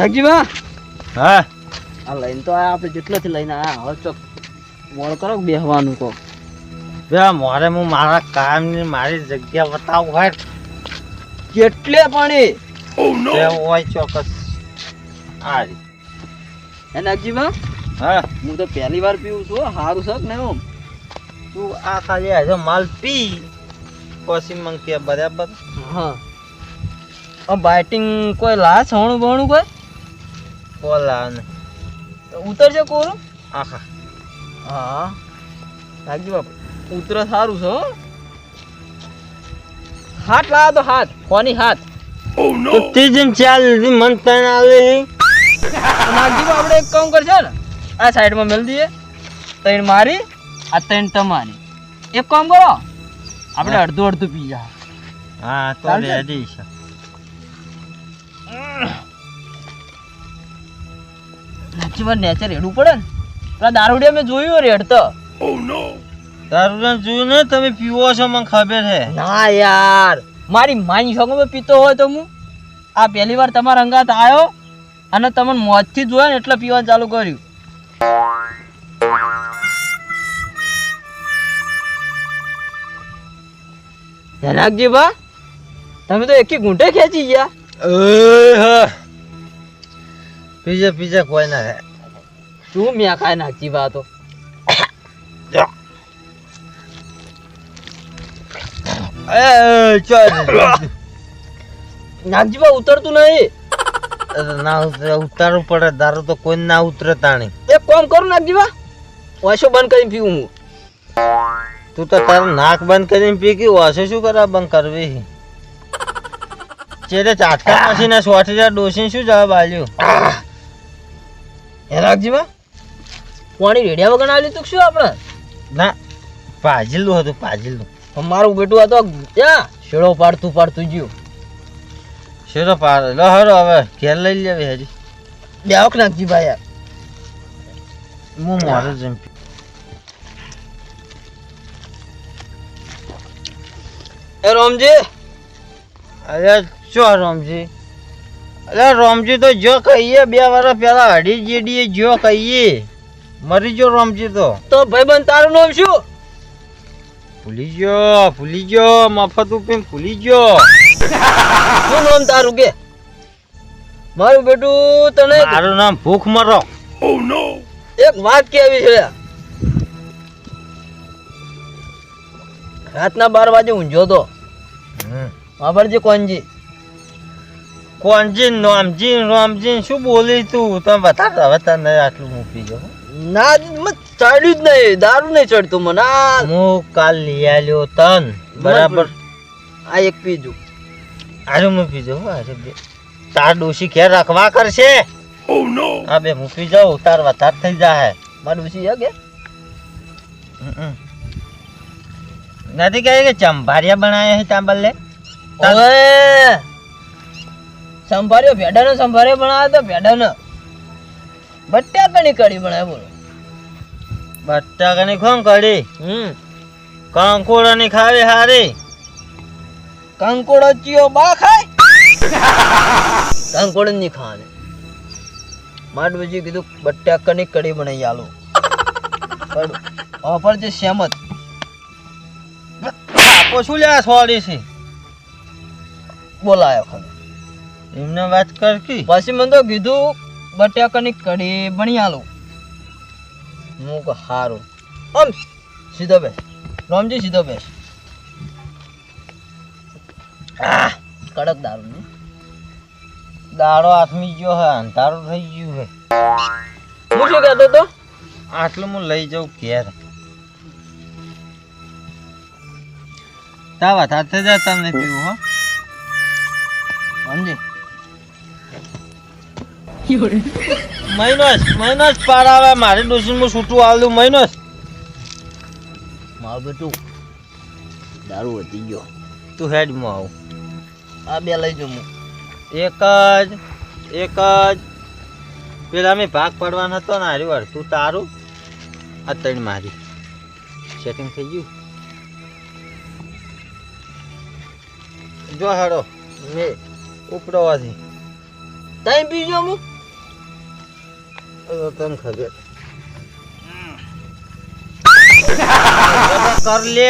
નાગજીબા હા આ લઈને તો આ આપણે જેટલોથી લઈને આયા હવે ચોક મોડ કરો બેહવાનું કહો બે મોરે હું મારા કામની મારી જગ્યા બતાવું હોય કેટલે પાણી તે હોય ચોક્કસ આ રી. હે નાગજીબા હા હું તો પહેલી વાર પીવું છું સારું છે કે નહીં ઓમ તું આ ખાલી આજે માલ પી પછી મંગ કે બરાબર હા બાઇટિંગ કોઈ લા સવણું બવણું કોઈ કોલા ને ઉતરજે કોરું આખા હા નાગજીબા ઉતર સારું છે હો હાથ લાવો તો હાથ કોની હાથ તો તે જેમ ચાલ મન તને આવે નાગજીબા આપણે એક કામ કરશે ને આ સાઈડમાં મેલ દઈએ ત્રણ મારી આ ત્રણ તમારી એક કામ કરો આપણે અડધું અડધું પી જા હા તો ચાલશે? રેડી છે નાગજીબા નેચર હેડવું પડે ને પેલા દારૂડિયા મેં જોયું રેડ તો તારું જોયું ને તમે પીવો છો મને ખબર છે ના યાર મારી માની સંગમાં પીતો હોય તો હું આ પહેલી વાર તમારા અંગાત આવ્યો અને તમને મોજથી જોયા ને એટલે પીવાનું ચાલુ કર્યું નાગજીબા તમે તો એકી ઘૂંટે ખેંચી ગયા પીઝા પીઝા કોઈ ના થાય શું મેં ખાય નાગજીબા તો નાગજીબા ઉતરતું નહીં ના ઉતારવું પડે દારૂ તો કોઈ ના ઉતરે તાણી એક કામ કરું નાગજીબા ઓછો બંધ કરીને પીવું હું તું તો તારું નાક બંધ કરીને પી ગયું હશે શું કરવા બંધ કરવી ચેરે ચાટકા મશીને 60,000 ડોસીને શું જવાબ આલ્યો હે નાગજીબા પાણી રેડિયા વગર આલ્યું તું શું આપણે ના પાજેલું હતું પાજેલું મારું બેટું આ તો ત્યાં શેડો પાડતું ગયું શેરો પાડ લો હરો હવે ઘેર લઈ લેવી હજી દેવક નાગજીબા યાર હું મારે જેમ એ રોમજી અરે ચો રોમજી અરે રોમજી તો જો કહીએ 2 વર્ષ પહેલા અઢી જેડીએ જો કહીએ મરી જો રોમજી તો ભાઈબંધ તારું નામ શું ભૂલી ગયો મફત ઉપીને ભૂલી ગયો શું નામ તારું કે મારું બેટું તને મારું નામ ભૂખ મરો એક વાત કેવી છે રાતના 12 વાગે ઊંઝો તો વાપરજે કોણજી નોમજી રોમજી શું બોલી તું તમે બતા હવે તને આટલું મૂકી ગયો ના મત ચડ્યું જ નહીં દારૂ નહીં ચડતું મને હું કાલ લઈ આવ્યો તન બરાબર આ એક પીજું આજે હું પીજો આજે બે તાર ડોશી ઘેર રાખવા કરશે હા બે હું પી જાઉં તાર વધાર થઈ જાય મારું ડોશી હે કે નથી કહે કે ચંભારિયા બનાયા છે ચાંબલ લે ઓએ સંભાર્યો બનાવ્યો તો ભેડાનો બટાકાની કઢી બનાવ્યો બોલો બટાકાની કોણ કઢી કંકોડાની ખાવી હારી કંકોડો ચિયો બા ખાય કંકોડો ની ખાને માંડવજી કીધું બટાકાની કઢી બનાવી આલો ઓફર છે સેમત આપો શું લે સોરી છે બોલાયો ખરો એમને વાત કર કી પછી મને તો કીધું બટાકાની કઢી બની આલો હું કે હારું આમ સીધો બેસ રોમજી સીધો બેસ કડક દારૂ ને દાડો આથમી ગયો હે અંધારું થઈ ગયું હે હું શું કહેતો તો આટલું હું લઈ જાઉં ઘેર તા વધારે થઈ જાય તમને પીવું હો સમજી મહિનો જ પાડાવે મારી ડોસી હું છૂટું આવું મહિનો જ મારું બેટું દારૂ વધી ગયો તું હેડમાં આવું આ બે લઈ જાઉં હું એક જ પેલા મેં ભાગ પડવાનો હતો ને હારી વાર તું તારું આ 3 મારી સેટિંગ થઈ ગયું જો હેડો મેં ઉપડવાથી તઈ પીજો હું તને ખબર કર લે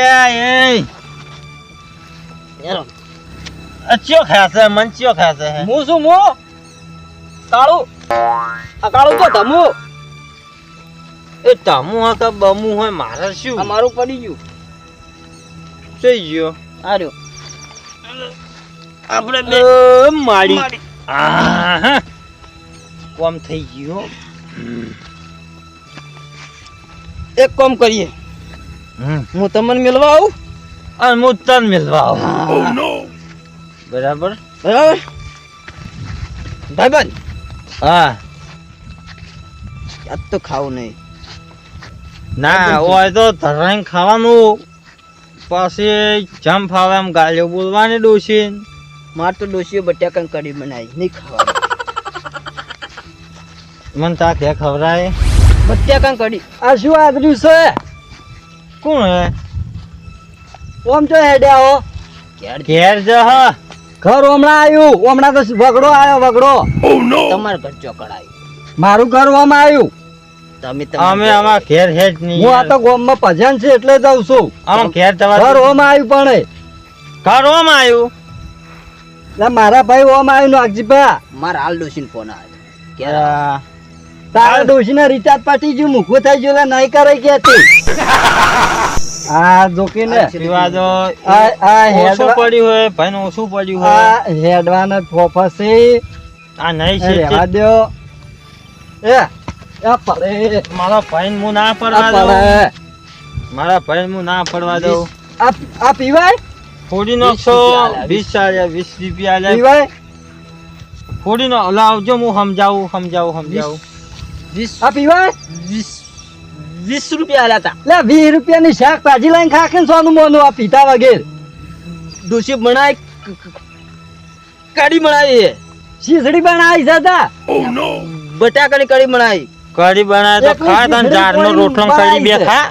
એ અચ્યો ખાશે મન ચિયો ખાશે હે હું શું મો કાળું આ કાળું તો ધમુ એ તામુ હા કે બમુ હોય મારે શું આ મારું પડી ગયું થઈ ગયો આ રહ્યો આપણે બે માડી આહા કોમ થઈ ગયો એક કામ કરીએ હું તમને મિલવા આવું અને હું તને મિલવા આવું બરાબર બરાબર ભાઈબંધ હા આજ તો ખાવું નહીં ના હોય તો ધરાઈને ખાવાનું પછી જમ ફાવે એમ ગાળ્યો બોલવાની ડોશી માર તો ડોશીએ બટાકાની કઢી બનાવી નહીં ખાવા મને તા કે ખવરાય બટાકાની કઢી આ શું આદર્યું છે કોણ હે ઓમ તો હેડ્યા હો ઘેર જ હા ઘર હમણાં આવ્યું હમણાં તો વગડો આવ્યો વગડો તમારું ઘર ચોકડ આવ્યું મારું ઘર ઓમ આવ્યું તમે અમે આમાં ઘેર હેડ નહીં હું આ તો ગામમાં ભજન છે એટલે જાઉં છું આમાં ઘેર ઘર તમારું ઓમ આવ્યું પણ ઘર ઓમ આવ્યું એટલે મારા ભાઈ ઓમ આવ્યું નાગજીભા મારા હાલ ડોશીને ફોન આવ્યો તારા ડોશીને રિચાર્જ પાટી ગયું મૂકવું થઈ ગયું એટલે નહીં કરે કે આ જોકી ને પીવા દો આ ઓછું પડ્યું હોય ભાઈ ઓછું પડ્યું હોય આ હેડવાને ફોફસે આ નહીં રહેવા છે દ્યો એ પડે મારા ભાઈ હું ના આ પડવા દઉં પડે મારા ભાઈ હું ના પડવા દઉં આ પીવાય ફોડી નાખશો 20 આલ્યા 20 રૂપિયા આલ્યા પીવાય ફોડી નો લાવજો હું સમજાવું આ પીવાય 20 રૂપિયા આલ્યા તા લે 20 રૂપિયાની શાકભાજી લઈને ખાકે ને સોનું મોનું આ પીતા વગેર ડોસી બનાય કઢી બનાવી શીસડી બનાવી સાતા બટાકાની કઢી બનાવી કઢી બનાવે તો ખા તને જારનો રોટલો ને કઢી બે ખા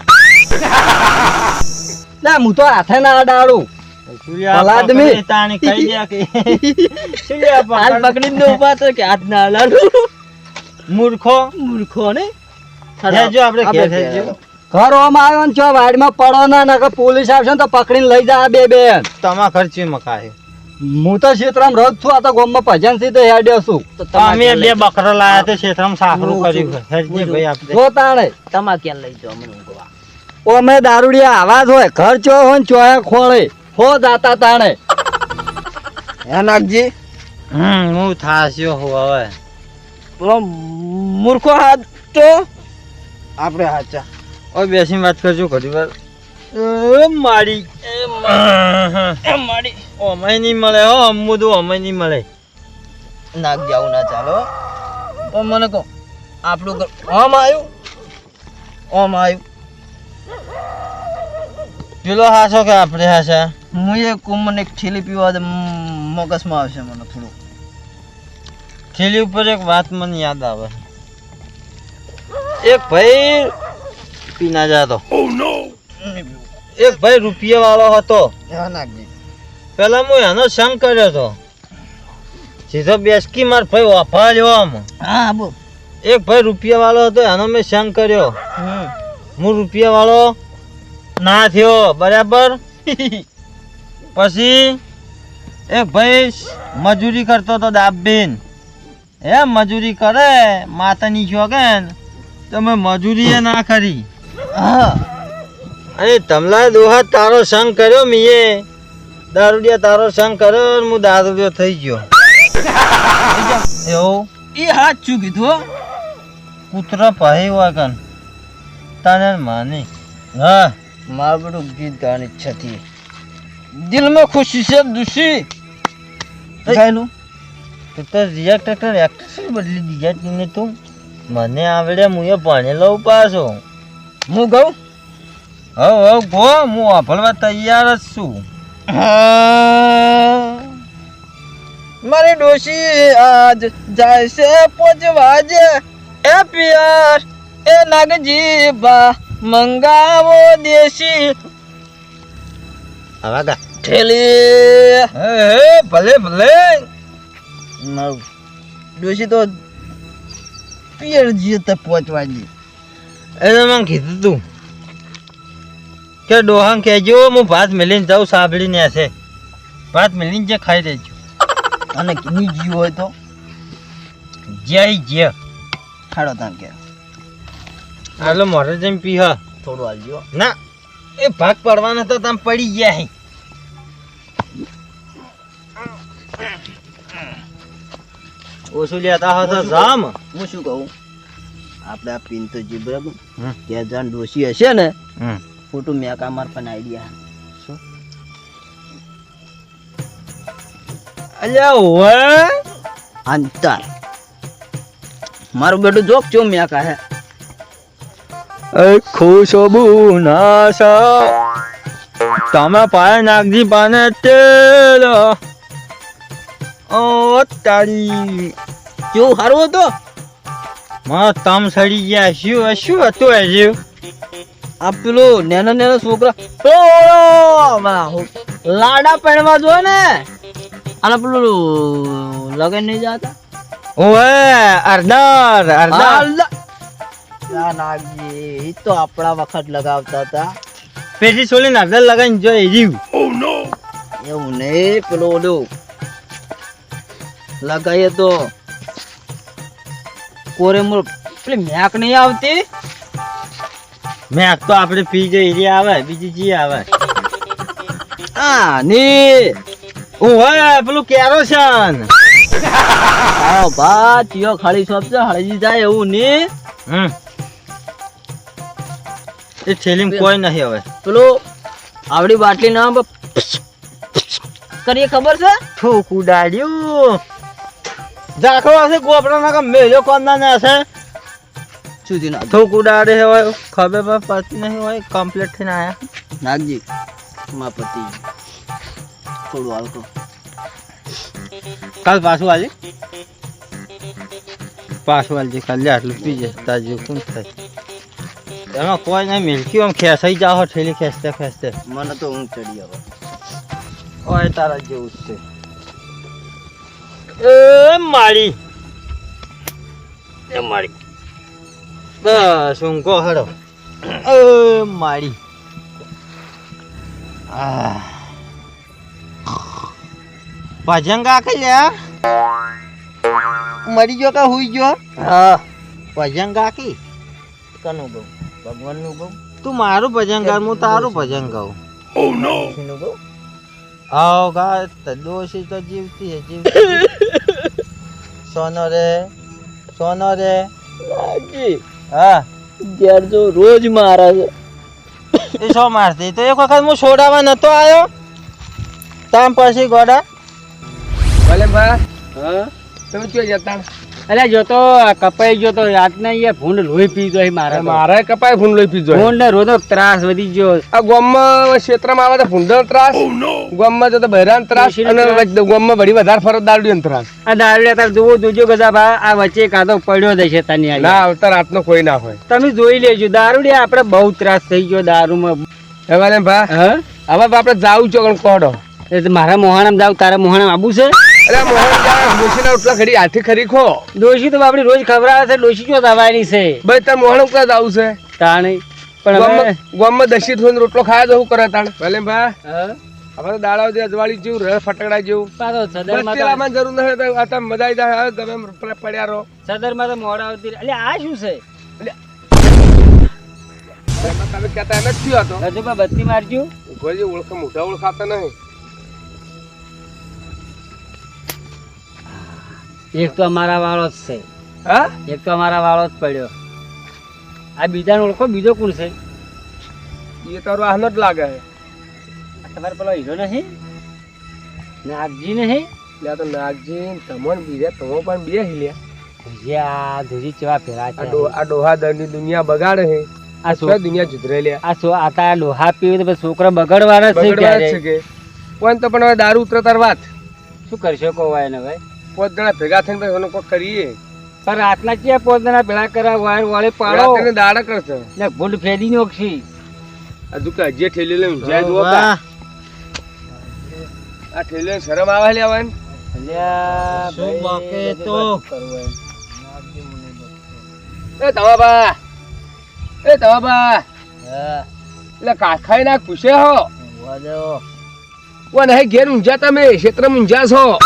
ના હું તો હાથે ના અડાડું આદમી તાણી કઈ દે કે હાથ પકડીને ઉભા તો કે હાથ ના અડાડું મૂર્ખો ને હેજો આપણે ઘેર હેજો ઘર ઓમ આવ્યો ને ચો વાડીમાં પડો ના નકર પોલીસ આવશે ને તો પકડીને લઈ જા બે બેન તમા ખર્ચી મકાય હું તો ક્ષેત્રમાં રહું છું આ તો ગામમાં ભજન થી તો હેડ્યો છું અમે બે બકરા લાયા તે ક્ષેત્રમાં સાખરું કર્યું હેજી ભાઈ આપણે જો તાણે તમા ક્યાં લઈ જાવ મને ઊંઘવા ઓમે દારૂડિયા આવાજ હોય ઘર ચો હોય ને ચોયા ખોળે હો જાતા તાણે હે નાગજી હું થાસ્યો હું હવે પેલો મૂર્ખો હાથ તો આપણે હાચા ઓય બેસીને વાત કરજો ઘડી વાર મારી ઓમાય નહીં મળે હો અમુદું ઓમાય નહીં મળે નાગ જાવું ના ચાલો તો મને કહો આપણું ઘર ઓમ આવ્યું પેલો હાસો કે આપણે હાસા હું એ મને એક ઠેલી પીવા દે મગજમાં આવશે મને થોડું થેલી ઉપર એક વાત મને યાદ આવે એક ભાઈ પીના જાતો એક ભાઈ રૂપિયા વાળો હતો નાગજી પેલા હું એનો સંગ કર્યો હતો સીધો બેસકી માર ભાઈ વાફાડ્યો આમ હા બોલ એક ભાઈ રૂપિયા વાળો હતો એનો મેં સંગ કર્યો હું રૂપિયા વાળો ના થયો બરાબર પછી એક ભાઈ મજૂરી કરતો હતો દાબીન એ મજૂરી કરે માતાની શોખેન તો મેં મજૂરી ના કરી હા અરે તમલા દોહા તારો સંગ કર્યો મીએ દારૂડિયા તારો સંગ કર્યો ને હું દારૂડિયો થઈ ગયો એવું એ હાથ શું કીધું કૂતરા પાહી હોય કન તને માની હા મારું બધું ગીત ગાવાની ઈચ્છા થી દિલ में खुशी से दुशी ગાયનું તું તો રિએક્ટર એક્ટર બદલી દીધા તીને તું મને આવડે હું એ ભણેલો પાછો હું ગાઉં હવ ગો હું વાપરવા તૈયાર જ છું મારી ડોશી આજ જાય છે પોચવાજે એ પિયર એ નાગજી બા મંગાવો દેશી હવે ગા ઠેલી ભલે ભલે મારું ડોશી તો પિયર જઈએ તો પહોંચવાજી. એટલે મને કીધું તું કે ડોહાન કહેજો હું ભાત મેલીને જાઉં સાંભળીને હશે. ભાત મેલીને જે ખાઈ દેજો. અને કીધું જીવ હોય તો જય જય. ખાડો તાન કે હાલો મોરે જઈને પી હા. થોડું હાલજો. ના એ ભાગ પડવાના તો તમે પડી ગયા હે. ઓછું લેતા હો તો જામ. હું શું કહું, આપણે આ પીન તો જી બરાબર ત્યાં જાણ ડોસી હશે ને ફોટો મેં કામાર પણ આઈડિયા. શું અલ્યા ઓય અંતર મારું બેટું જોક ચો મેં કા હે ખુશબુ નાશા તમે પાય નાગજી પાને તેલ ઓ તારી કેવું સારું હતો. માં તમ સડી ગયા. શું હતું હજુ? આ પેલો નેનો છોકરા લાડા પહેરવા જો ને અને પેલું લગન નહીં જતા. ઓએ અર્ધર નાગજી ઈ તો આપણા વખત લગાવતા હતા. પેટી સોલીને અર્ધર લગાઈને જોઈ રહ્યું. એવું નહીં, પેલો ઓલો લગાઈએ તો કોરે મોર પેલી મેક નહીં આવતી. મેં તો આપણે પી જઈ આવે બીજી જી આવે. હા ની ઓએ પેલું કેરોસન. હા બા ચિયો ખાલી શોપ છે હળજી જાય એવું નહીં. એ થેલીમાં કોઈ નહીં હવે. પેલો આવડી બાટલી ના કરીએ ખબર છે. ઠોકું ડાડ્યું ઝાકડો હશે ગોપડા ના મેલ્યો કોણ ના હશે. સુધી ના ઠોકું ડાડે હોય ખબર પર પડતી નહીં હોય. કમ્પ્લીટ થઈને આયા નાગજી મા પતિ થોડું હાલકો કાલ પાછું આજે ખાલી આટલું પી જાય તાજું કોણ થાય. એમાં કોઈ નહીં મિલક્યું આમ ખેંચાઈ જાઓ ઠેલી ખેંચતે મને તો ઊંઘ ચડી હવે. ઓય તારા જેવું જ છે. એ મારી બસ ઊંઘો હડો. એ મારી ભજંગા કે લ્યા મરી ગયો કે હુઈ ગયો? હા ભજંગા કી કનું ગૌ ભગવાન નું ગૌ તું મારું ભજન ગાર હું તારું ભજન ગાઉં. નું ગૌ આવ ગા દોષી તો જીવતી હે જીવતી. સોનો રે નાગજી હા ઘેર જો રોજ મારે છે. એ શો મારતી તો એક વખત હું છોડાવવા નતો આવ્યો તામ પછી ગોડા. ભલે બા હા તમે ક્યાં જતા? અલ્યા જો તો કપાઈ ગયો તો યાદ નહીં એ ભૂંડ લોહી પી ગઈ મારે. મારે કપાય ફૂન લઈ પીજો. ભૂંડ ને રોજો ત્રાસ વધી ગયો. આ ગામમાં ક્ષેત્રમાં આવે તો ભૂંડનો ત્રાસ, ગામમાં જતો બહેરાન ત્રાસ અને ગામમાં વળી વધારે ફરક દારૂડિયો ત્રાસ. આ દારૂડિયા તાર જોવો જોજો ગજા ભા આ વચ્ચે કાદો પડ્યો દે છે તને. ના આવતા રાતનો કોઈ ના હોય. તમે જોઈ લેજો દારૂડિયા આપણે બહુ ત્રાસ થઈ ગયો દારૂમાં. હવે ભા હા હવે આપણે જાવું ચોકણ કોડો. એ તો મારા મોહાણામ જાવ તારા મોહાણામ આબુ છે. અરે મોહન ડોશીના રોટલા ખડી હાથી ખરી ખો. ડોશી તો આપડી રોજ ખવડાવે છે. ડોશી ક્યાં દવાની છે ભાઈ તાર મોહન ક્યાં જાવું છે? તાણી પણ હવે ગામમાં દશી થોડી રોટલો ખાય તો શું કરે તાણ? ભલે ભા હા હવે તો દાડા અજવાળી જેવું રહે ફટકડા જેવું. પાછો સદરમાં બસ જરૂર નથી તો આ તમે મજા આવી જાય ગમે એમ પડ્યા રહો. સદરમાં તો મોડા આવતી એટલે આ શું છે? તમે કહેતા એમ જ થયો હતો. રજુબા બત્તી મારજો. ઉભો ઓળખ મોઢા ઓળખાતા નહીં. એક તો અમારા વાળો જ છે. હા એક તો અમારા વાળો જ પડ્યો. આ બીજાને ઓળખો બીજો કોણ છે? એ તારો આનો જ લાગે છે. તમારે પેલો હીરો નહીં નાગજી નહીં? એટલે તો નાગજી તમોન બીજા તમો પણ બે હિલ્યા. ભજીયા ધોજી ચેવા ફેરા છે. આ ડોહા દરની દુનિયા બગાડે છે. આ આ દુનિયા જુધરે લ્યા. આ તા લોહા પીવે તો પછી છોકરા બગડવાના જ છે બગડવા જ ક્યારે. છે કે કોઈ તો પણ હવે દારૂ ઉતરતાર વાત. શું કરશો કોવાય ને ભાઈ? 5 જણા ભેગા થઈને ભાઈ કોક કરીએ. પણ રાતના ક્યાં પોતાના ભેળા કરા વાળ વાળે પાડો રાત્રે દાડા કરશે. ને ભૂંડ ફેરી નોખશી. હજુ કે હજી ઠેલી લઈને જાય જુઓ કા. આ ઠેલી શરમ આવે લેવા ને. અલ્યા શું ભાઈ, બાકે બધું તો? કરવું એમ. એ તવાબા એટલે કાખાઈ ના ખુશે હો ઓ નહીં ઘેર ઊંઝા તમે ક્ષેત્ર ઊંઝા છો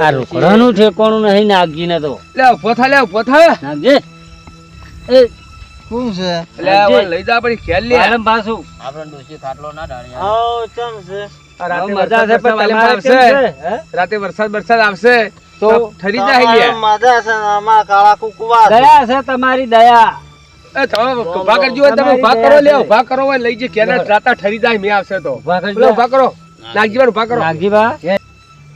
આ રોકડાનું ઠેકાણું નહીં નાગજી ને તો લે ઉભો થા નાગજી એ શું છે એટલે આ લઈ જા પડી ખેલ લે આલમ પાછું આપણે ડોશી ખાટલો ના ડાળ્યા આવ ચમ છે આ રાતે મજા છે પણ તમારે આવશે કેમ છે? હે? રાતે વરસાદ આવશે તો તો ઠરી જાય લે મજા છે ને આમાં કાળા કુકવા છે. દયા છે તમારી દયા એ તમે ઉભા કરજો હોય તમે ઉભા કરો લે ઉભા કરો હોય લઈ જે કેને રાતા ઠરી જાય મે આવશે તો ઉભા કરજો. બોલો ઉભા કરો નાગજીભાઈ ઉભા કરો નાગજીબા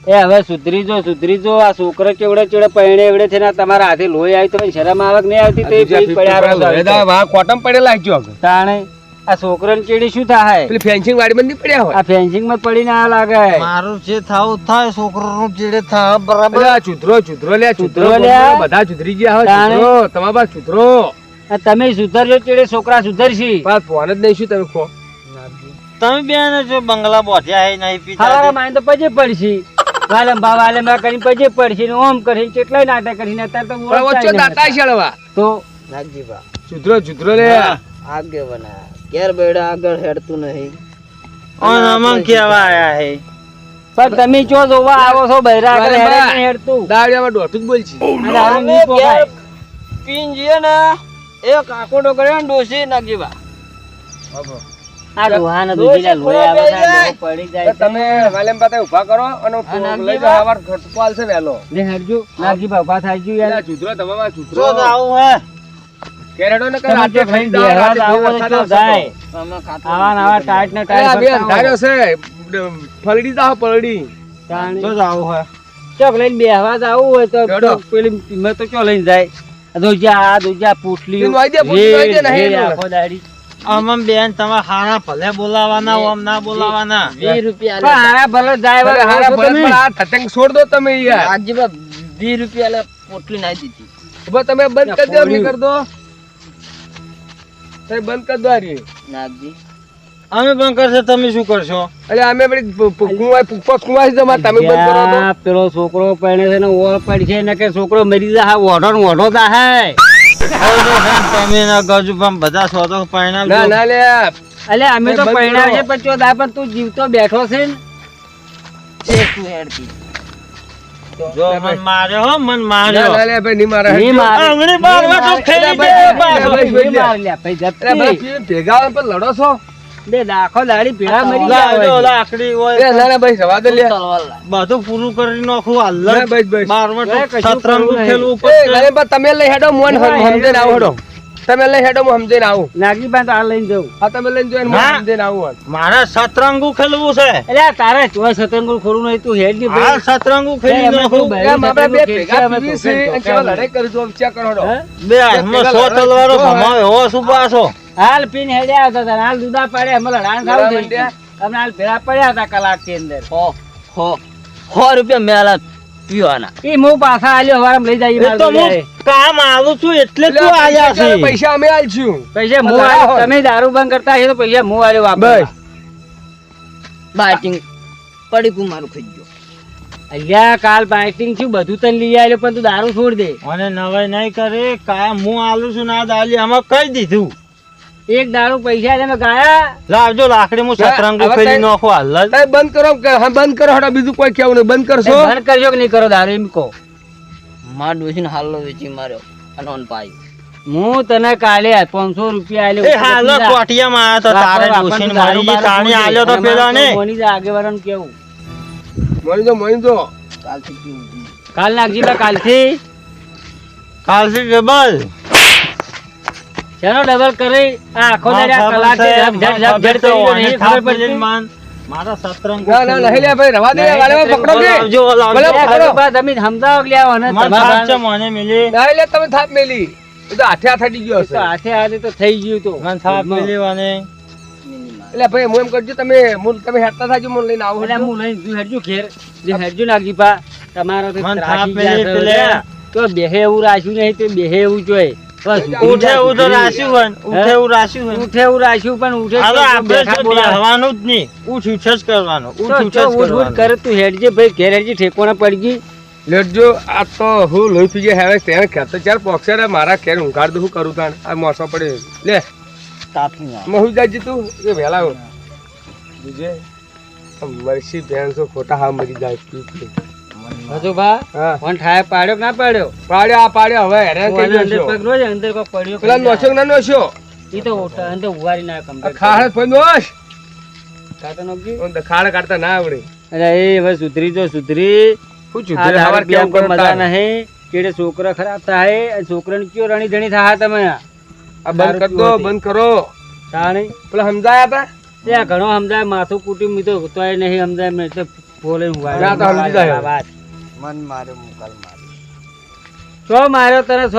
એ હવે સુધરી જો આ છોકરો ચેવડે પૈણે એવડે છે ને તમારા હાથે લોહી આવી તો શરમ આવક નહીં આવતી તો એ પેલી પડ્યા રહો છો. વેદા વા કોટમ પડેલા આવજો આગળ તાણે આ છોકરાને ચેડી શું થાય પેલી ફેન્સિંગ વાડી બંધી પડ્યા હોય આ ફેન્સિંગ માં પડીને આ લાગે મારું જે થાવું થાય છોકરાનું ચીડે થાય બરાબર અલા ચુધરો લે ચુધરો લે. બધા ચુધરી ગયા હોય તાણે. ચુધરો તમારા પાસે ચુધરો આ તમે સુધરજો ચેડે છોકરા સુધરશી પાસ ફોન જ નહીં શું તમે ખો તમે બેન જો બંગલા બોધ્યા હે નહીં હવારે પીતા માઈને તો પજે પડશી વાલમ બા વાલમ બા કરીને પજે પડશી ને ઓમ કરીને કેટલાય નાટક કરીને અત્યારે તો પણ ઓળખતાય વચ્ચે નહીં દાતા શેળવા તો નાગજીબા ચુધરો લે આગે બના કેર બેડા આગળ હેડતું નહીં ઓન અમન કેવા આયા હે પણ તમે ચો જોવા આવો છો બૈરા આગળ વાલમ બા. હેડે હેડતું દાડિયામાં દોઢું જ બોલ છે અને આમ નહીં પોગાય. પીન જીએ ને એક આકોડો કર્યો ને ડોશી નાગજીબા આ ડોહાને દૂધીલા લોહી આવે છે, આ ડોહો પડી જાય છે. તમે વાલેમ પાતે ઉભા કરો અને લઈ જાઓ આવાર ઘટકો આલશે વહેલો લે હેડજો નાગજીબા ઉભા થાયજો યાર લે ચુધરો તમારા જો ચુધરો આવું હે કેરેડો ને તમે રાતે તો ફરી ખાઈ જાઓ, બેહવા રાતે જ આવો વરસાદ તો જાય. તમે ખાટલો આવા ને આવા ટાઈટ ને અરે આ ટાઈટ બેન ધાર્યો છે ફલડી જાઓ પલડી જો આવું હે ચોક લઈને બેહવા જ આવવું હોય તો હેડો. પેલી કિંમત તો ચો લઈને જાય દૂજા પૂછલી એનું આઈ દે, પૂછલી આઈ દે ને, હેડ. આખો દાડી આમાં બેન તમે હારા ભલે બોલાવાના ઓમ ના બોલાવાના 20 રૂપિયા પણ હારા ભલે જાય અરે એવા હારા આવો છો ભલે તમે. પણ આ થતંગ છોડ દો તમે યાર નાગજીબા 20 રૂપિયા લે પોટલી નાઈ દીધી ઉભા તમે બંધ કરી દો અમને કરી દો તમે બંધ કરી દો આ રહ્યું. નાગજી અમે પણ કરશે તમે શું કરશો અરે અમે વળી કુંવાઈ જમા તમે બંધ કરો તો જ્યાં પેલો છોકરો પરણે છે ને ઓળ પડશે ને કે છોકરો મરી જાય ઓઢો ને ઓઢો થાય તમે ના ગજુ પણ બધા સોતો પરિણામ ના ના લે અલે અમે તો બંધ પરણાવ છે કરો. પણ ચોદા પણ તું જીવતો બેઠો છે ને જો મન માર્યો હો મન ના માર્યો ના લે ભાઈ નહીં મારે નહીં મારે. આંગળી બારવા તો ખેલી અરે દે ભાઈ, પાછો. ભાઈ, નહીં માર લ્યા, ભાઈ અરે જપ્તી. ભાઈ ભેગા આવે પણ લડો છો બે દાખો દાડી ભેળા મરી લા, જો ગયા લાકડી એ હોય ના ના ભાઈ રવા દે લે બધું પૂરું કરી નાખું ના, હાલ બસ બસ બારવટ હવે કશું સતરંગું કરવું ખેલવું એ પડશે. નાની બા તમે લઈ હેડો મોન સમજે આવો હેડો તમે લઈ હેડો હું સમજે આવું નાગી પાસે આ લઈને જવું હા તમે લઈને જોઈને ના. હું સમજે આવું મારે સતરંગું ખેલવું છે એટલે આ તારે ચોય સતંગું ખોરું નહીં તું હેડ ની હાલ સતરંગું ખેલી અમે નાખું ખૂબ એમ આપણે બે ખેલ છે, ભેગા અમે પીવી તો છે ખેલ અને ચલો લડાઈ કરી જો વિચાર કરો હેડો. બે હાથમાં 100 તલવારો ભમાવે હો શું પાછો હાલ પીને હેડ્યા આવતા હતા હાલ દુદા પાડે અમે લડાણ લડા ખાવું થઈ માંડ્યા. ગયું. અમને હાલ ભેળા પડ્યા હતા કલાક ની અંદર ₹100 રૂપિયા મેલા પીવાના ઈ હું પાછા આલ્યો હવારે લઈ જાય ઈ એ માલ તો લઈ હું કામ આવું છું એટલે એટલે તું આયા પૈસા છે પૈસા અમે આલશું પૈસા હું લડા આલ્યો હોય. તમે દારૂ બંધ કરતા હશો તો પૈસા હું આલ્યો વાપરવા. બસ બાઇટિંગ પડીકું મારું ખાઈ ગયો અલ્યા કાલ બાઇટિંગ છું બધું તને લઈ આલ્યો પણ તું દારૂ છોડ દે મને નવાઈ નહીં કરે કાયમ હું આલું છું ના દાલી આમાં કહી દીધું એક દારૂ પૈસા તમે ગાયા લાવજો લાકડી હું ના, સતરંગું હવે ખેલી તઈ- નાખું હાલ જ. તમે બંધ કરો હા બંધ કરો હેડો બીજું કોઈ કેવું નહીં બંધ કરશો બંધ કરજો કે નહીં કરો દારૂ એમ કહો માર ડોશીને હાલો વેચી માર્યો અને ઓન પાઈ હું તને કાલે 500 રૂપિયા આલ્યો એ હાલો કોટિયામાં આયો તો તારે ડોશીને મારી ગઈ તાણી આલ્યો તો પેલા ને આગેવાળાને કેવું મોની જો કાલ નાખજી બા કાલથી કાલથી ડબલ ચાલો ડબલ કરી આ આખો દાડી આ કલાકથી ઝટ ઝટ ઝટ કરી રહ્યો, નહીં ખબર પડતી. મારા સતરંગ ના ના નહીં લે ભાઈ રવા દે વાલે પકડો કે લાવજો ભલે એ પકડો. હારું બા, તમે સમજાવો કે લ્યાવો ને તમારા મને મને મિલી ના લે તમે થાપ મેલી એ તો હાથે હાથ અડી ગયો તો હશે હાથે હાથે તો થઈ ગયું તો મને થાપ મિલી અને એટલે ભાઈ હું એમ કરજો તમે હેડતા થાજો મને લઈને આવો એટલે હું લઈને તું હેડજો ઘેર જે હેડજો નાખજી પા તમારો તો મન ત્રાસી થાપ મેલી ગયા પેલે. છો. તો બેહે એવું રાખ્યું નહીં તો બેહે એવું જોઈએ બસ ઉઠે એવું તો રાખ્યું હોય ઉઠે એવું રાખ્યું હોય ઉઠે એવું રાખ્યું પણ ઉઠે હવે તો આપણે બેઠા શું બોલાવે. બેહવાનું જ નહીં ઉઠ ઉઠ જ કરવાનું ઉઠ તો ઉઠ જો જ ઉઠ ઉઠ કરવાનું કરે તું હેડજે ભાઈ ઘેર હેડજે ઠેકોણા પડી ગઈ લેટજો આ તો હું લોહી પી ગયા હવે તેને ખેતો ચાર પોક્ષે રે મારા ઘેર ઊંઘાડ દઉં શું કરું તાણ આ મોસો પડે લે હું જાય તું એ વહેલા બીજે મરસી ભેંસો ખોટા હા મરી જાય હજુ બા હા ફોન ઠાય પાડ્યો કે ના પાડ્યો? પાડ્યો આ પાડ્યો હવે હેરાન કરી અંદર દો પગ રોજ અંદર કોઈ પડ્યો પેલા નોશો ના નોશો ઈ તો અંદર ઉવારી ના કમ્પ્લીટ ખાડ પર નોશ કાકા નોકી ખાડ કાઢતા ના આવડે અરે એ હવે સુધરી જો સુધરી શું આ ચૂધરે દારૂ હવાર પીવામાં કેમ કોઈ મજા કરતા નહીં કેડે છોકરા ખરાબ થાય છોકરાને કયો રણી ધણી થા તમે આ બંધ કર દો બંધ કરો તાણી પેલા સમજાયા હતા ત્યાં ઘણો સમજાય માથું કુટી મીધો તોય નહીં સમજાય મેં તો બોલે ના તો સમજી જાય. છો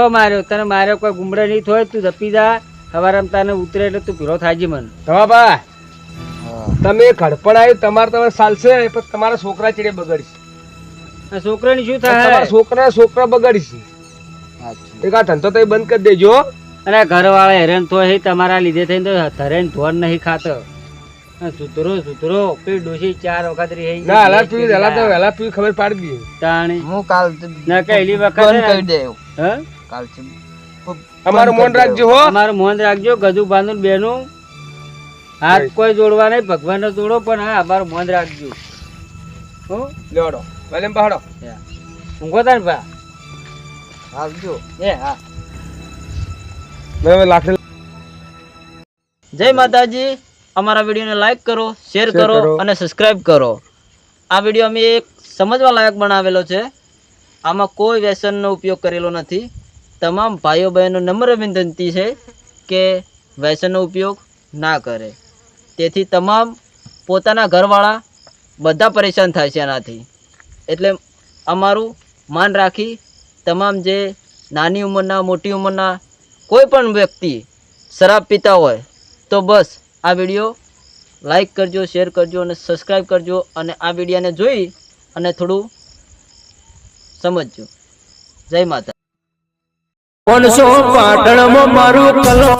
માર્યો તને માર્યો કોઈ ગુમડે નહીં થોય તું ધપી જા સવારે તને ઉતરે એટલે તું ભીરો થાય મન હા બા તમે ઘડપણ આવ્યું તમારે તમે ચાલશે પણ તમારા છોકરા ચીડે બગડશે આ છોકરાની શું તમારા થાય છોકરા બગડશે એક આ ધંધો તો બંધ કરી દેજો અરે ઘર વાળા હેરાન થોય તમારા લીધે થઈને તો ધરેન ધોન નહીં ખાતો સુધરો પેલી ડોશી 4 વખત રહી ના હલા પીવી ખબર પાડી દઈએ તાણી હું કાલ ના કઈલી વખત કરી દે હા કાલથી અમારું મોન રાખજો હો અમારું મોન રાખજો ગજુ બાંધું બેનું હાથ કોઈ જોડવા નહીં ભગવાન નો જોડો પણ હા અમારું મોન રાખજો હો લેવડો ભલે પહાડો ઊંઘો તાન ભા આવજો એ હા મેં લાખ જય માતાજી અમારા વિડીયોને લાઈક કરો શેર કરો અને સબસ્ક્રાઇબ કરો આ વિડીયો અમે એક સમજવા લાયક બનાવેલો છે આમાં કોઈ વ્યસનનો ઉપયોગ કરેલો નથી તમામ ભાઈઓ બહેનો નમ્ર વિનંતી છે કે વ્યસનનો ઉપયોગ ના કરે તેથી તમામ પોતાના ઘરવાળા બધા પરેશાન થાય છે આનાથી એટલે અમારું માન રાખી તમામ જે નાની ઉંમરના મોટી ઉંમરના કોઈ પણ વ્યક્તિ શરાબ પીતા હોય તો બસ આ વિડીયો લાઈક કરજો શેર કરજો અને સબસ્ક્રાઈબ કરજો અને આ વિડીયોને જોઈ અને થોડું સમજજો જય માતા પાટણમાં મારું કલો